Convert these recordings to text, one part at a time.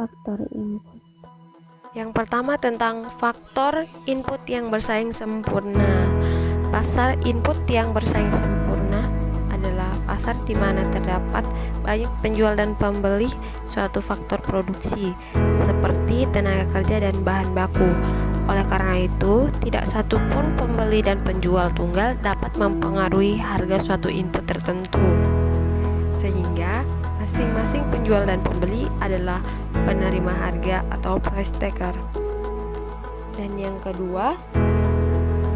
faktor input. Yang pertama tentang faktor input yang bersaing sempurna. Pasar input yang bersaing sempurna adalah pasar di mana terdapat banyak penjual dan pembeli suatu faktor produksi, seperti tenaga kerja dan bahan baku. Oleh karena itu, tidak satu pun pembeli dan penjual tunggal dapat mempengaruhi harga suatu input tertentu. Sehingga masing-masing penjual dan pembeli adalah penerima harga atau price taker. Dan yang kedua,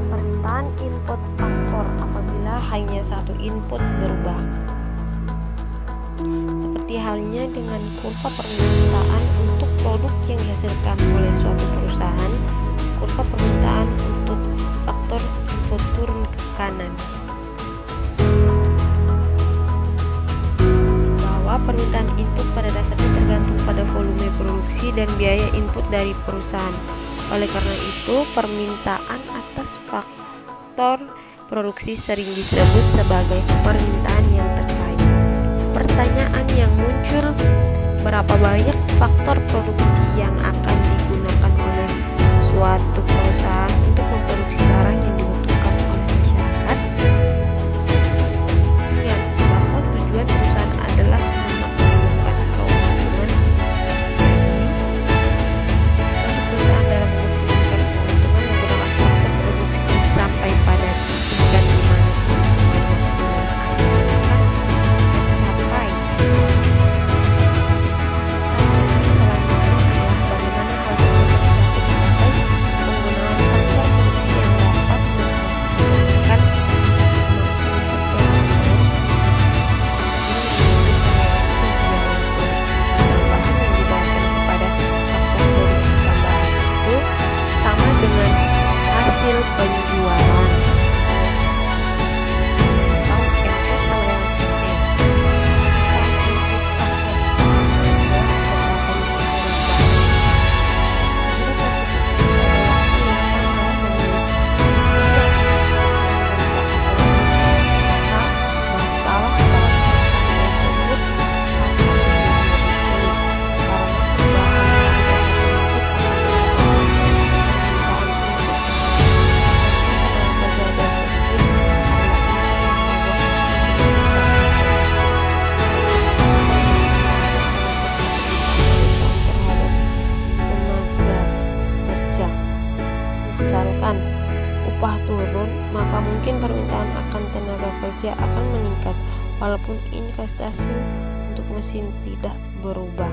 permintaan input faktor apabila hanya satu input berubah. Seperti halnya dengan kurva permintaan untuk produk yang dihasilkan oleh suatu perusahaan, kurva permintaan untuk faktor input turun ke kanan. Permintaan input pada dasarnya tergantung pada volume produksi dan biaya input dari perusahaan. Oleh karena itu, permintaan atas faktor produksi sering disebut sebagai permintaan yang terkait. Pertanyaan yang muncul, berapa banyak faktor produksi yang akan digunakan oleh suatu perusahaan untuk memproduksi barang yang dibutuhkan oleh masyarakat? Ingat bahwa tujuan perusahaan adalah penjualan. Misalkan upah turun, maka mungkin permintaan akan tenaga kerja akan meningkat walaupun investasi untuk mesin tidak berubah.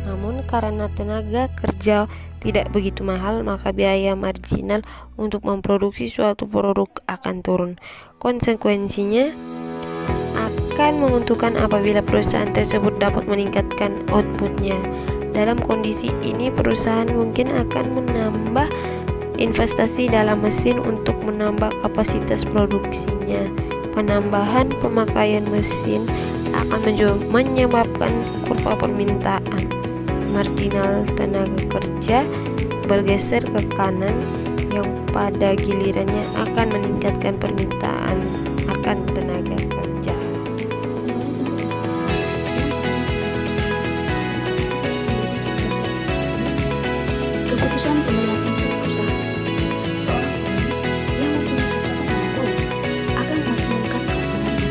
Namun karena tenaga kerja tidak begitu mahal, maka biaya marginal untuk memproduksi suatu produk akan turun. Konsekuensinya akan menguntungkan apabila perusahaan tersebut dapat meningkatkan outputnya. Dalam kondisi ini, perusahaan mungkin akan menambah investasi dalam mesin untuk menambah kapasitas produksinya. Penambahan pemakaian mesin akan menyebabkan kurva permintaan marginal tenaga kerja bergeser ke kanan, yang pada gilirannya akan meningkatkan permintaan akan tenaga kerja. Keputusan pembelian input perusahaan. Seorang pembeli yang mempunyai kekuatan politik akan memaksimalkan keuntungannya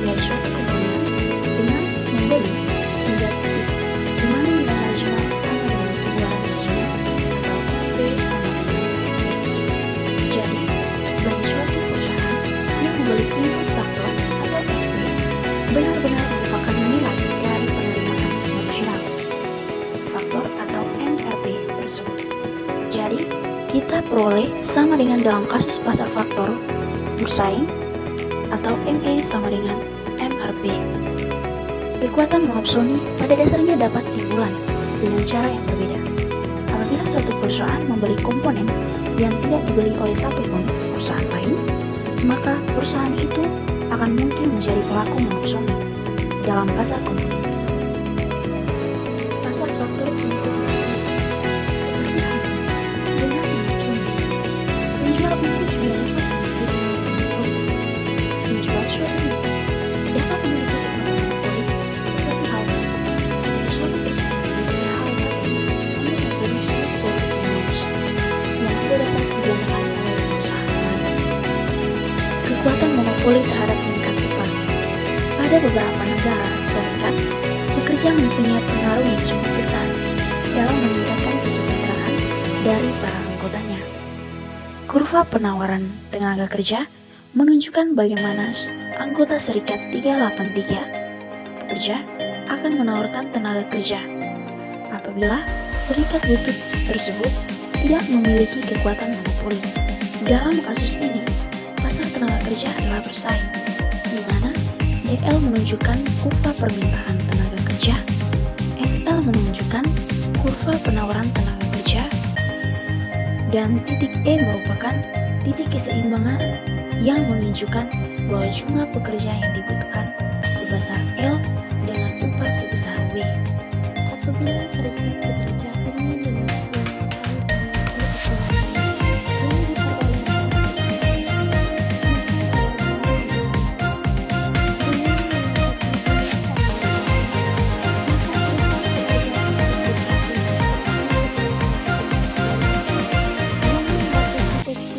dari suatu komponen dengan membeli hingga titik di mana nilai marginal sama dengan pengeluaran marginal atau NV sama dengan P. Jadi, bagi suatu perusahaan yang membeli input faktor atau NV benar-benar merupakan nilai dari penerimaan marginal faktor atau MRP tersebut. Jadi, kita peroleh sama dengan dalam kasus pasar faktor bersaing atau MA sama dengan MRP. Kekuatan monopsoni pada dasarnya dapat dimulai dengan cara yang berbeda. Apabila suatu perusahaan membeli komponen yang tidak dibeli oleh satu pun perusahaan lain, maka perusahaan itu akan mungkin menjadi pelaku monopsoni dalam pasar komponen tersebut. Pasar faktor input seperti halnya dengan monopsoni. Penjual input juga dapat memiliki monopoli. Penjual suatu input dapat memiliki kekuatan monopoli seperti halnya ketika suatu perusahaan memiliki hal monopoli terhadap tingkat upah. Pada beberapa negara, serikat pekerja mempunyai pengaruh yang cukup besar dalam meningkatkan kesejahteraan dari para anggotanya. Kurva penawaran tenaga kerja menunjukkan bagaimana anggota serikat 383 pekerja akan menawarkan tenaga kerja apabila serikat butuh tersebut tidak memiliki kekuatan monopoli. Dalam kasus ini, pasar tenaga kerja adalah bersaing, di mana DL menunjukkan kurva permintaan tenaga kerja, SL menunjukkan kurva penawaran tenaga kerja, dan titik E merupakan titik keseimbangan yang menunjukkan bahwa jumlah pekerja yang dibutuhkan sebesar L dengan upah sebesar W. Apabila serikat bekerja ingin memaksimalkan keuntungan yang diperoleh maka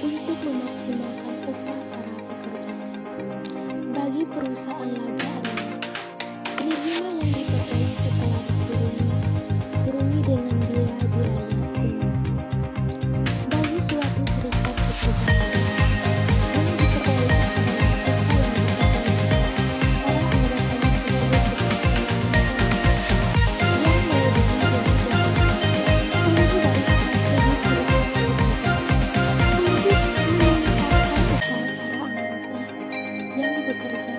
untuk memaksimalkan upah para pekerja. Bagi perusahaan laba adalah penerima yang diperoleh setelah dikurungi dengan biaya-biaya umum. Bagi suatu serikat pekerja yang diperoleh adalah upah yang diperoleh para anggotanya sebagai sebuah yang melebihi dari kunci dari strategi serikat pekerja untuk meningkatkan upah para anggota yang bekerja,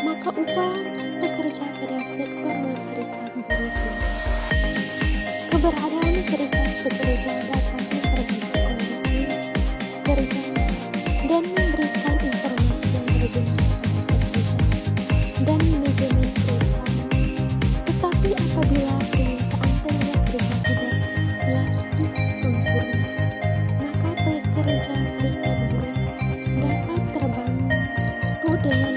maka upah pekerja pada sektor non-serikat buruh. Keberadaan serikat pekerja dapat memperbaiki kondisi kerja dan memberikan informasi yang berguna kepada pekerja dan manajemen perusahaan. Tetapi apabila permintaan tenaga kerja tidak elastis sempurna, maka pekerja serikat buruh dapat terbantu dengan